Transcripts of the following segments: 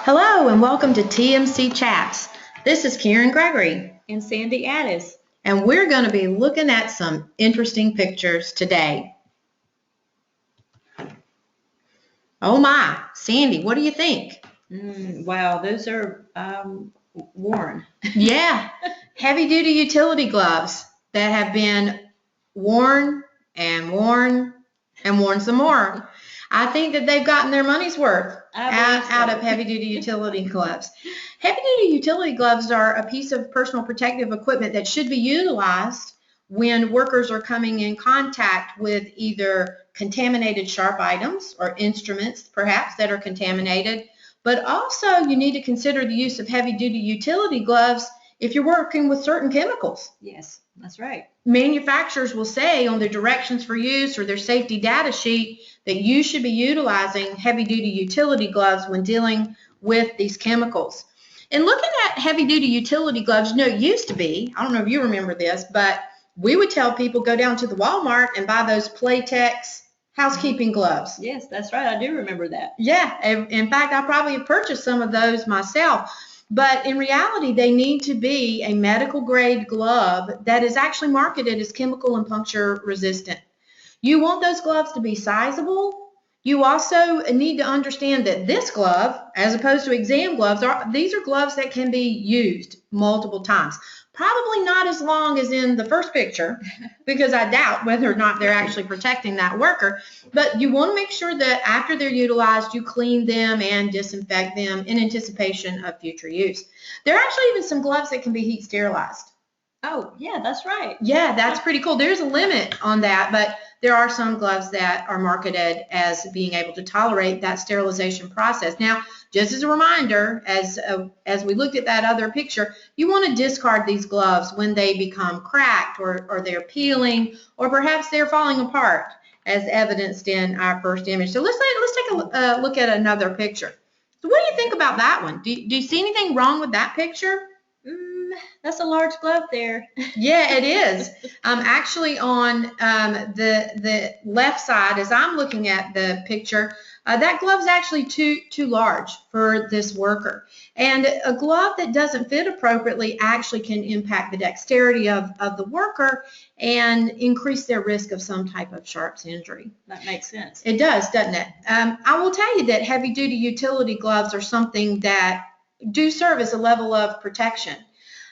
Hello and welcome to TMC Chats. This is Karen Gregory and Sandy Addis. And we're going to be looking at some interesting pictures today. Oh my, Sandy, what do you think? Wow, those are worn. Yeah, heavy duty utility gloves that have been worn and worn and worn some more. I think that they've gotten their money's worth out of heavy-duty utility gloves. Heavy-duty utility gloves are a piece of personal protective equipment that should be utilized when workers are coming in contact with either contaminated sharp items or instruments, perhaps, that are contaminated. But also, you need to consider the use of heavy-duty utility gloves if you're working with certain chemicals. Yes, that's right. Manufacturers will say on their directions for use or their safety data sheet that you should be utilizing heavy-duty utility gloves when dealing with these chemicals. And looking at heavy-duty utility gloves, it used to be, I don't know if you remember this, but we would tell people go down to the Walmart and buy those Playtex housekeeping gloves. Yes, that's right. I do remember that. Yeah. In fact, I probably have purchased some of those myself. But in reality, they need to be a medical grade glove that is actually marketed as chemical and puncture resistant. You want those gloves to be sizable. You also need to understand that this glove, as opposed to exam gloves, these are gloves that can be used multiple times. Probably not as long as in the first picture, because I doubt whether or not they're actually protecting that worker. But you want to make sure that after they're utilized, you clean them and disinfect them in anticipation of future use. There are actually even some gloves that can be heat sterilized. Oh, yeah, that's right. Yeah, that's pretty cool. There's a limit on that, but there are some gloves that are marketed as being able to tolerate that sterilization process. Now, just as a reminder, as we looked at that other picture, you want to discard these gloves when they become cracked or they're peeling or perhaps they're falling apart, as evidenced in our first image. So let's take a look at another picture. So what do you think about that one? Do you see anything wrong with that picture? That's a large glove there. Yeah, it is. Actually, on the left side, as I'm looking at the picture, that glove's actually too large for this worker. And a glove that doesn't fit appropriately actually can impact the dexterity of the worker and increase their risk of some type of sharps injury. That makes sense. It does, doesn't it? I will tell you that heavy-duty utility gloves are something that do serve as a level of protection.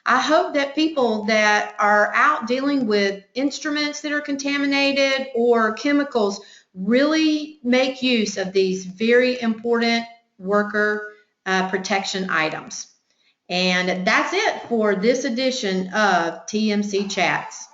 I hope that people that are out dealing with instruments that are contaminated or chemicals really make use of these very important worker protection items. And that's it for this edition of TMC Chats.